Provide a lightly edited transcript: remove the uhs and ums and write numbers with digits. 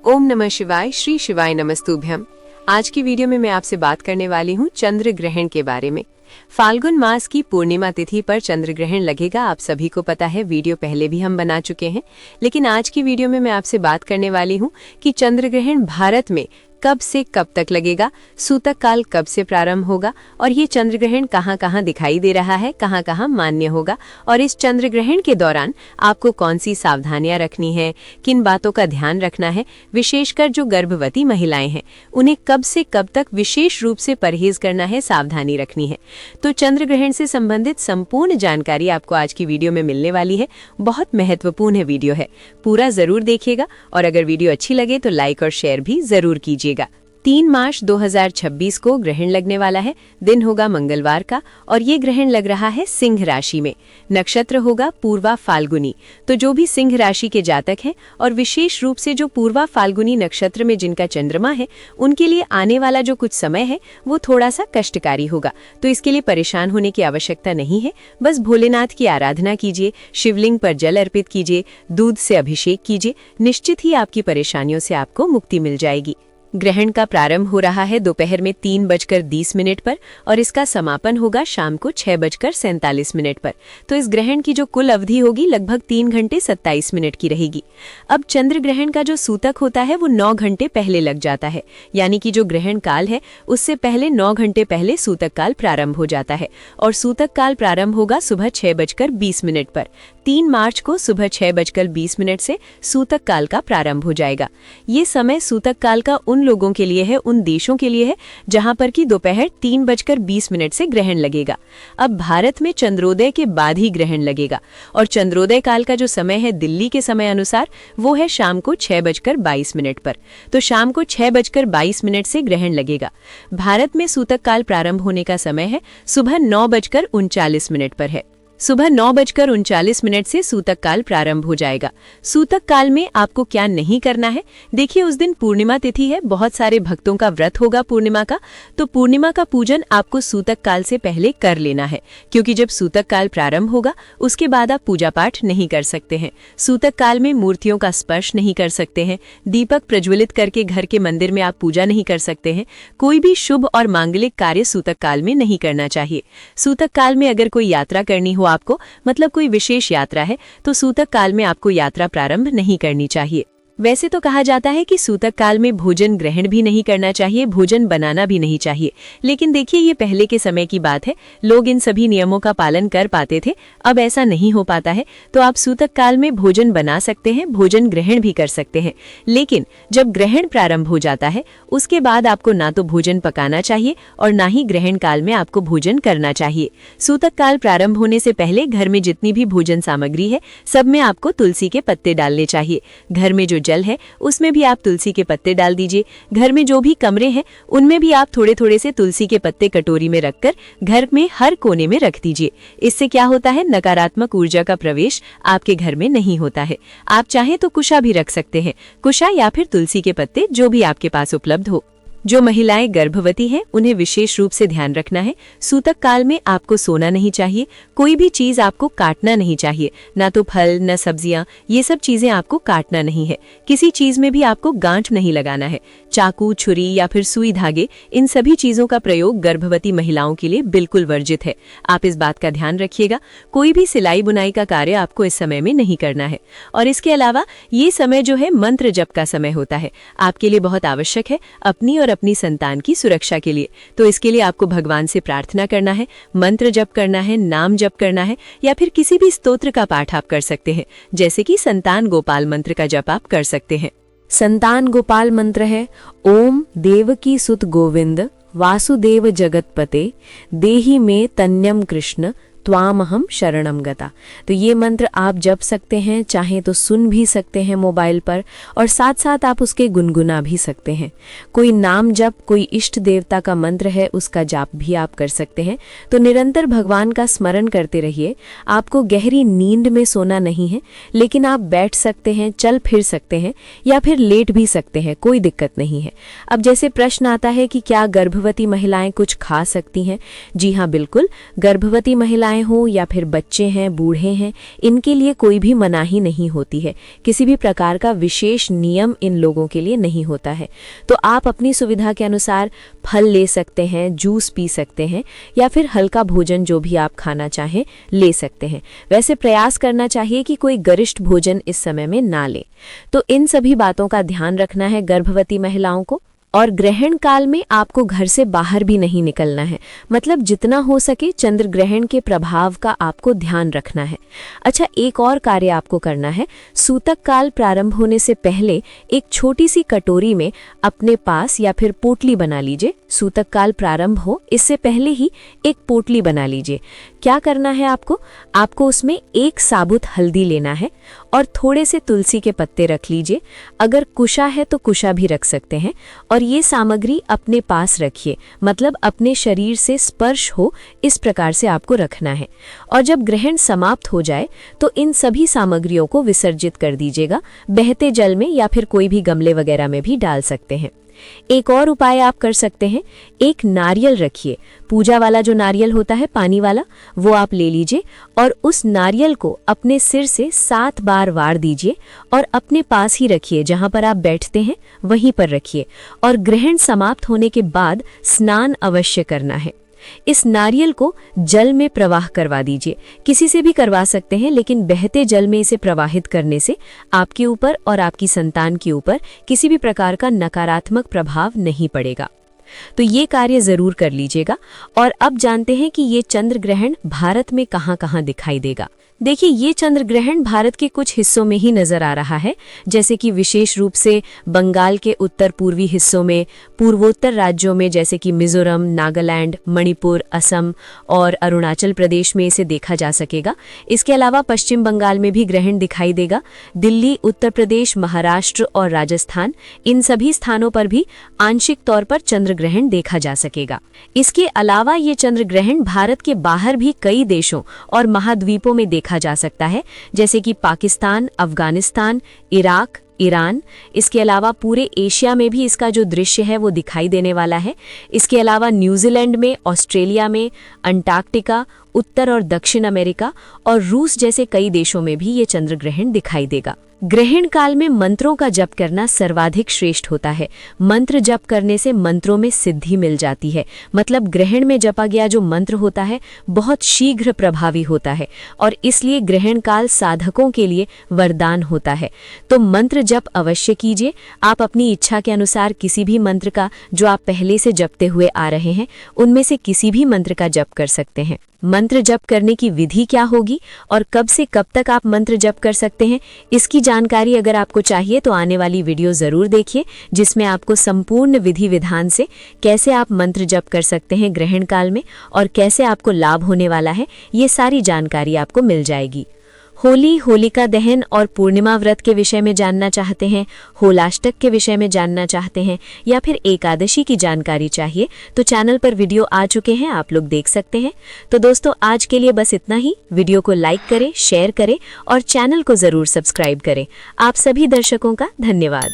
ओम नमः शिवाय, श्री शिवाय नमस्तुभ्यम। आज की वीडियो में मैं आपसे बात करने वाली हूँ चंद्र ग्रहण के बारे में। फाल्गुन मास की पूर्णिमा तिथि पर चंद्र ग्रहण लगेगा, आप सभी को पता है, वीडियो पहले भी हम बना चुके हैं। लेकिन आज की वीडियो में मैं आपसे बात करने वाली हूँ कि चंद्र ग्रहण भारत में कब से कब तक लगेगा, सूतक काल कब से प्रारंभ होगा और ये चंद्र ग्रहण कहाँ कहाँ दिखाई दे रहा है, कहाँ कहाँ मान्य होगा, और इस चंद्र ग्रहण के दौरान आपको कौन सी सावधानियां रखनी है, किन बातों का ध्यान रखना है, विशेषकर जो गर्भवती महिलाएं हैं उन्हें कब से कब तक विशेष रूप से परहेज करना है, सावधानी रखनी है। तो चंद्र ग्रहण से संबंधित संपूर्ण जानकारी आपको आज की वीडियो में मिलने वाली है। बहुत महत्वपूर्ण वीडियो है, पूरा जरूर देखिएगा और अगर वीडियो अच्छी लगे तो लाइक और शेयर भी जरूर कीजिएगा। 3 मार्च 2026 को ग्रहण लगने वाला है। दिन होगा मंगलवार का और ये ग्रहण लग रहा है सिंह राशि में। नक्षत्र होगा पूर्वा फाल्गुनी। तो जो भी सिंह राशि के जातक हैं और विशेष रूप से जो पूर्वा फाल्गुनी नक्षत्र में जिनका चंद्रमा है, उनके लिए आने वाला जो कुछ समय है वो थोड़ा सा कष्टकारी होगा। तो इसके लिए परेशान होने की आवश्यकता नहीं है। बस भोलेनाथ की आराधना कीजिए, शिवलिंग पर जल अर्पित कीजिए, दूध से अभिषेक कीजिए, निश्चित ही आपकी परेशानियों से आपको मुक्ति मिल जाएगी। ग्रहण का प्रारंभ हो रहा है दोपहर में 3:20 पर और इसका समापन होगा शाम को 6:47 पर। तो इस ग्रहण की जो कुल अवधि होगी लगभग 3 घंटे 27 मिनट की रहेगी। अब चंद्र ग्रहण का जो सूतक होता है वो 9 घंटे पहले लग जाता है, यानी कि जो ग्रहण काल है उससे पहले 9 घंटे पहले सूतक काल प्रारंभ हो जाता है और सूतक काल प्रारंभ होगा सुबह 6:20 पर। 3 मार्च को सुबह 6:20 से सूतक काल का प्रारंभ हो जाएगा। ये समय सूतक काल का उन लोगों के लिए है, उन देशों के लिए है जहां पर कि दोपहर 3:20 से ग्रहण लगेगा। अब भारत में चंद्रोदय के बाद ही ग्रहण लगेगा और चंद्रोदय काल का जो समय है दिल्ली के समय अनुसार वो है शाम को 6:22 पर। तो शाम को 6:22 से ग्रहण लगेगा। भारत में सूतक काल प्रारंभ होने का समय है सुबह 9:39 पर है। सुबह 9:39 से सूतक काल प्रारंभ हो जाएगा। सूतक काल में आपको क्या नहीं करना है, देखिए उस दिन पूर्णिमा तिथि है, बहुत सारे भक्तों का व्रत होगा पूर्णिमा का। तो पूर्णिमा का पूजन आपको सूतक काल से पहले कर लेना है, क्योंकि जब सूतक काल प्रारंभ होगा उसके बाद आप पूजा पाठ नहीं कर सकते हैं। सूतक काल में मूर्तियों का स्पर्श नहीं कर सकते हैं, दीपक प्रज्वलित करके घर के मंदिर में आप पूजा नहीं कर सकते हैं। कोई भी शुभ और मांगलिक कार्य सूतक काल में नहीं करना चाहिए। सूतक काल में अगर कोई यात्रा करनी हो आपको, मतलब कोई विशेष यात्रा है, तो सूतक काल में आपको यात्रा प्रारंभ नहीं करनी चाहिए। वैसे तो कहा जाता है कि सूतक काल में भोजन ग्रहण भी नहीं करना चाहिए, भोजन बनाना भी नहीं चाहिए। लेकिन देखिए ये पहले के समय की बात है, लोग इन सभी नियमों का पालन कर पाते थे, अब ऐसा नहीं हो पाता है। तो आप सूतक काल में भोजन बना सकते हैं, भोजन ग्रहण भी कर सकते हैं। लेकिन जब ग्रहण प्रारंभ हो जाता है उसके बाद आपको ना तो भोजन पकाना चाहिए और ना ही ग्रहण काल में आपको भोजन करना चाहिए। सूतक काल प्रारंभ होने से पहले घर में जितनी भी भोजन सामग्री है सब में आपको तुलसी के पत्ते डालने चाहिए। घर में जो जल है उसमें भी आप तुलसी के पत्ते डाल दीजिए। घर में जो भी कमरे हैं उनमें भी आप थोड़े थोड़े से तुलसी के पत्ते कटोरी में रखकर घर में हर कोने में रख दीजिए। इससे क्या होता है, नकारात्मक ऊर्जा का प्रवेश आपके घर में नहीं होता है। आप चाहे तो कुशा भी रख सकते हैं, कुशा या फिर तुलसी के पत्ते, जो भी आपके पास उपलब्ध हो। जो महिलाएं गर्भवती हैं उन्हें विशेष रूप से ध्यान रखना है। सूतक काल में आपको सोना नहीं चाहिए, कोई भी चीज आपको काटना नहीं चाहिए, ना तो फल न सब्जियां, ये सब चीजें आपको काटना नहीं है। किसी चीज में भी आपको गांठ नहीं लगाना है। चाकू, छुरी या फिर सुई धागे, इन सभी चीजों का प्रयोग गर्भवती महिलाओं के लिए बिल्कुल वर्जित है। आप इस बात का ध्यान रखिएगा। कोई भी सिलाई बुनाई का कार्य आपको इस समय में नहीं करना है। और इसके अलावा ये समय जो है मंत्र जप का समय होता है, आपके लिए बहुत आवश्यक है अपनी और अपनी संतान की सुरक्षा के लिए। तो इसके लिए आपको भगवान से प्रार्थना करना है, मंत्र जप करना है, नाम जप करना है, या फिर किसी भी स्तोत्र का पाठ आप कर सकते हैं, जैसे कि संतान गोपाल मंत्र का जप आप कर सकते हैं। संतान गोपाल मंत्र है ओम देवकी सुत गोविंद वासुदेव जगतपते देहि में तन्यम कृष्ण त्वामहम शरणम गता। तो ये मंत्र आप जप सकते हैं, चाहे तो सुन भी सकते हैं मोबाइल पर और साथ साथ आप उसके गुनगुना भी सकते हैं। कोई नाम जप, कोई इष्ट देवता का मंत्र है उसका जाप भी आप कर सकते हैं। तो निरंतर भगवान का स्मरण करते रहिए। आपको गहरी नींद में सोना नहीं है, लेकिन आप बैठ सकते हैं, चल फिर सकते हैं या फिर लेट भी सकते हैं, कोई दिक्कत नहीं है। अब जैसे प्रश्न आता है कि क्या गर्भवती महिलाएं कुछ खा सकती हैं? जी हाँ, बिल्कुल। गर्भवती महिलाएं महिलाएं हो या फिर बच्चे हैं, बूढ़े हैं, इनके लिए कोई भी मनाही नहीं होती है। किसी भी प्रकार का विशेष नियम इन लोगों के लिए नहीं होता है। तो आप अपनी सुविधा के अनुसार फल ले सकते हैं, जूस पी सकते हैं या फिर हल्का भोजन जो भी आप खाना चाहें ले सकते हैं। वैसे प्रयास करना चाहिए कि कोई गरिष्ठ भोजन इस समय में ना ले। तो इन सभी बातों का ध्यान रखना है गर्भवती महिलाओं को। और ग्रहण काल में आपको घर से बाहर भी नहीं निकलना है, मतलब जितना हो सके चंद्र ग्रहण के प्रभाव का आपको ध्यान रखना है। अच्छा, एक और कार्य आपको करना है। सूतक काल प्रारंभ होने से पहले एक छोटी सी कटोरी में अपने पास या फिर पोटली बना लीजिए। सूतक काल प्रारंभ हो इससे पहले ही एक पोटली बना लीजिए। क्या करना है आपको उसमें एक साबुत हल्दी लेना है और थोड़े से तुलसी के पत्ते रख लीजिए। अगर कुशा है तो कुशा भी रख सकते हैं। और ये सामग्री अपने पास रखिए, मतलब अपने शरीर से स्पर्श हो इस प्रकार से आपको रखना है। और जब ग्रहण समाप्त हो जाए तो इन सभी सामग्रियों को विसर्जित कर दीजिएगा। बहते जल में या फिर कोई भी गमले वगैरह में भी डाल सकते हैं। एक और उपाय आप कर सकते हैं, एक नारियल रखिए। पूजा वाला जो नारियल होता है पानी वाला, वो आप ले लीजिए और उस नारियल को अपने सिर से 7 बार वार दीजिए और अपने पास ही रखिए। जहां पर आप बैठते हैं वहीं पर रखिए और ग्रहण समाप्त होने के बाद स्नान अवश्य करना है। इस नारियल को जल में प्रवाह करवा दीजिए। किसी से भी करवा सकते हैं, लेकिन बहते जल में इसे प्रवाहित करने से आपके ऊपर और आपकी संतान के ऊपर किसी भी प्रकार का नकारात्मक प्रभाव नहीं पड़ेगा। तो ये कार्य जरूर कर लीजिएगा। और अब जानते हैं कि ये चंद्र ग्रहण भारत में कहां-कहां दिखाई देगा। देखिए, ये चंद्र ग्रहण भारत के कुछ हिस्सों में ही नजर आ रहा है, जैसे कि विशेष रूप से बंगाल के उत्तर पूर्वी हिस्सों में, पूर्वोत्तर राज्यों में जैसे कि मिजोरम, नागालैंड, मणिपुर, असम और अरुणाचल प्रदेश में इसे देखा जा सकेगा। इसके अलावा पश्चिम बंगाल में भी ग्रहण दिखाई देगा। दिल्ली, उत्तर प्रदेश, महाराष्ट्र और राजस्थान, इन सभी स्थानों पर भी आंशिक तौर पर चंद्र ग्रहण देखा जा सकेगा। इसके अलावा ये चंद्र ग्रहण भारत के बाहर भी कई देशों और महाद्वीपों में देखा जा सकता है, जैसे कि पाकिस्तान, अफगानिस्तान, इराक, ईरान। इसके अलावा पूरे एशिया में भी इसका जो दृश्य है वो दिखाई देने वाला है। इसके अलावा न्यूजीलैंड में, ऑस्ट्रेलिया में, अंटार्कटिका, उत्तर और दक्षिण अमेरिका और रूस जैसे कई देशों में भी ये चंद्र ग्रहण दिखाई देगा। ग्रहण काल में मंत्रों का जप करना सर्वाधिक श्रेष्ठ होता है। मंत्र जप करने से मंत्रों में सिद्धि मिल जाती है, मतलब ग्रहण में जपा गया जो मंत्र होता है बहुत शीघ्र प्रभावी होता है और इसलिए ग्रहण काल साधकों के लिए वरदान होता है। तो मंत्र जप अवश्य कीजिए। आप अपनी इच्छा के अनुसार किसी भी मंत्र का, जो आप पहले से जपते हुए आ रहे हैं, उनमें से किसी भी मंत्र का जप कर सकते हैं। मंत्र जप करने की विधि क्या होगी और कब से कब तक आप मंत्र जप कर सकते हैं, इसकी जानकारी अगर आपको चाहिए तो आने वाली वीडियो जरूर देखिए, जिसमें आपको संपूर्ण विधि विधान से कैसे आप मंत्र जप कर सकते हैं ग्रहण काल में और कैसे आपको लाभ होने वाला है, ये सारी जानकारी आपको मिल जाएगी। होली, होलिका दहन और पूर्णिमा व्रत के विषय में जानना चाहते हैं, होलाष्टक के विषय में जानना चाहते हैं या फिर एकादशी की जानकारी चाहिए तो चैनल पर वीडियो आ चुके हैं, आप लोग देख सकते हैं। तो दोस्तों, आज के लिए बस इतना ही। वीडियो को लाइक करें, शेयर करें और चैनल को जरूर सब्सक्राइब करें। आप सभी दर्शकों का धन्यवाद।